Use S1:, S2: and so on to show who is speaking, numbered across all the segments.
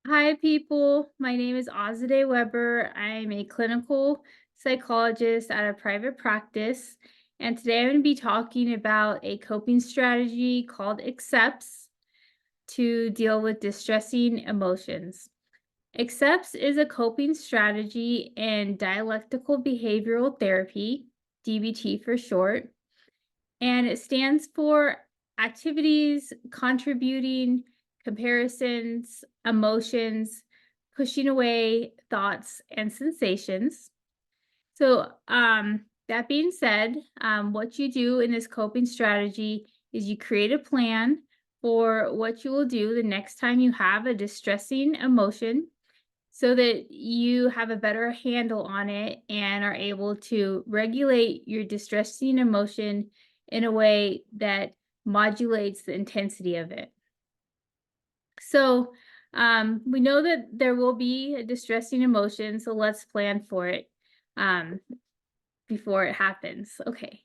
S1: Hi, people. My name is Azadeh Weber. I'm a clinical psychologist at a private practice. And today I'm going to be talking about a coping strategy called accepts to deal with distressing emotions. Accepts is a coping strategy in dialectical behavioral therapy, DBT for short, and it stands for activities contributing, comparisons, emotions, pushing away thoughts and sensations. That being said, what you do in this coping strategy is you create a plan for what you will do the next time you have a distressing emotion so that you have a better handle on it and are able to regulate your distressing emotion in a way that modulates the intensity of it. So, we know that there will be a distressing emotion, so let's plan for it um, before it happens. Okay.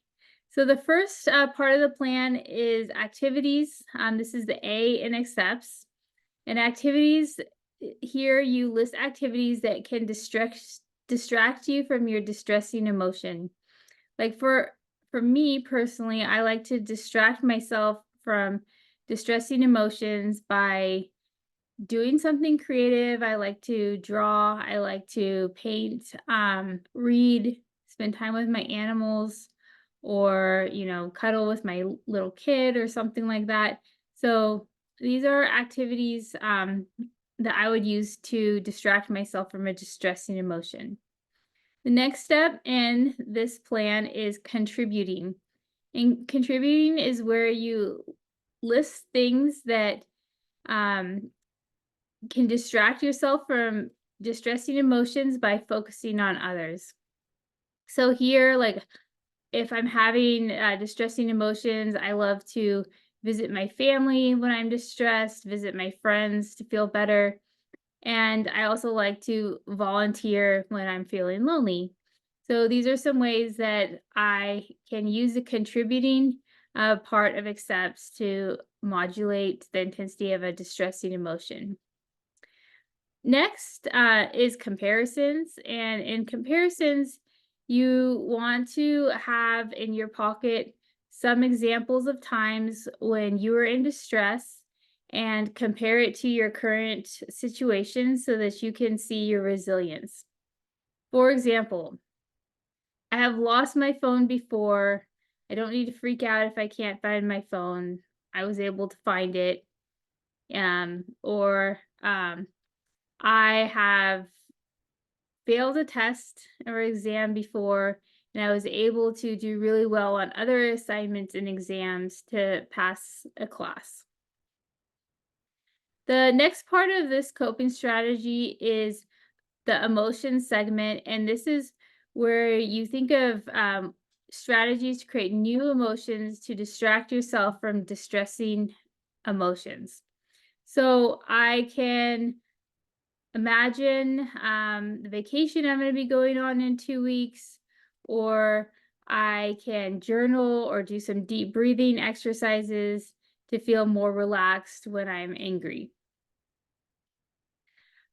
S1: So, the first part of the plan is activities. This is the A in accepts. And activities here you list activities that can distract you from your distressing emotion. Like for me personally, I like to distract myself from distressing emotions by doing something creative. I like to draw, I like to paint, read, spend time with my animals, or, cuddle with my little kid or something like that. So these are activities that I would use to distract myself from a distressing emotion. The next step in this plan is contributing. And contributing is where you list things that um, can distract yourself from distressing emotions by focusing on others. So here, like if I'm having distressing emotions, I love to visit my family when I'm distressed, visit my friends to feel better. And I also like to volunteer when I'm feeling lonely. So these are some ways that I can use the contributing part of accepts to modulate the intensity of a distressing emotion. Next is comparisons. And in comparisons, you want to have in your pocket some examples of times when you were in distress and compare it to your current situation so that you can see your resilience. For example, I have lost my phone before. I don't need to freak out if I can't find my phone. I was able to find it. Or I have failed a test or exam before, and I was able to do really well on other assignments and exams to pass a class. The next part of this coping strategy is the emotion segment, and this is where you think of strategies to create new emotions to distract yourself from distressing emotions. So I can imagine the vacation I'm going to be going on in 2 weeks, or I can journal or do some deep breathing exercises to feel more relaxed when I'm angry.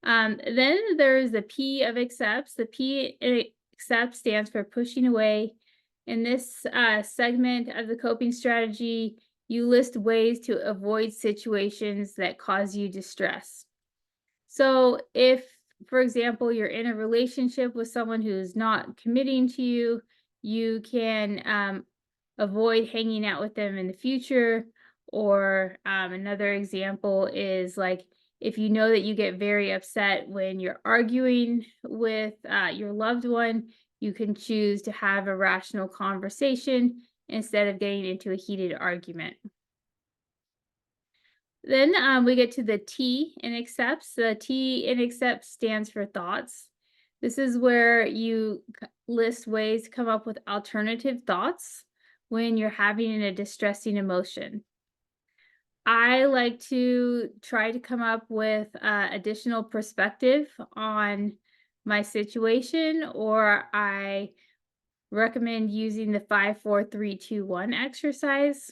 S1: Then there's the P of accepts. The P in accept stands for pushing away. In this segment of the coping strategy, you list ways to avoid situations that cause you distress. So, if, for example, you're in a relationship with someone who's not committing to you, you can avoid hanging out with them in the future. Or another example is like if you know that you get very upset when you're arguing with your loved one, you can choose to have a rational conversation instead of getting into a heated argument. Then we get to the T in accepts. The T in accepts stands for thoughts. This is where you list ways to come up with alternative thoughts when you're having a distressing emotion. I like to try to come up with additional perspective on my situation, or I recommend using the 5, 4, 3, 2, 1 exercise.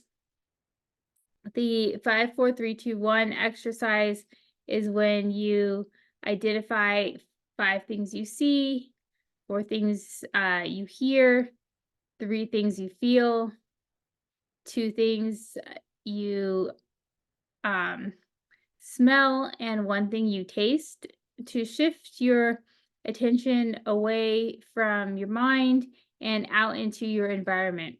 S1: The 5, 4, 3, 2, 1 exercise is when you identify 5 things you see, 4 things you hear, 3 things you feel, 2 things you um, smell, and 1 thing you taste, to shift your attention away from your mind and out into your environment.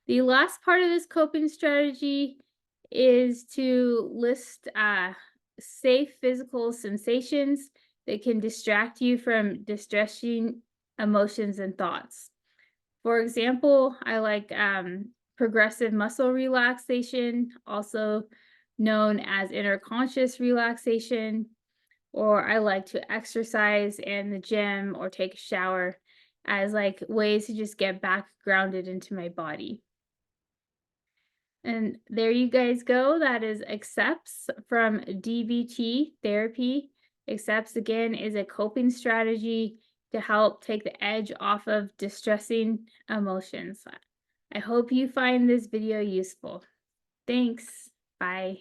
S1: The last part of this coping strategy is to list safe physical sensations that can distract you from distressing emotions and thoughts. For example, I like progressive muscle relaxation, also known as inner conscious relaxation, or I like to exercise in the gym or take a shower as like ways to just get back grounded into my body. And there you guys go. That is accepts from DBT therapy. Accepts again is a coping strategy to help take the edge off of distressing emotions. I hope you find this video useful. Thanks. Bye.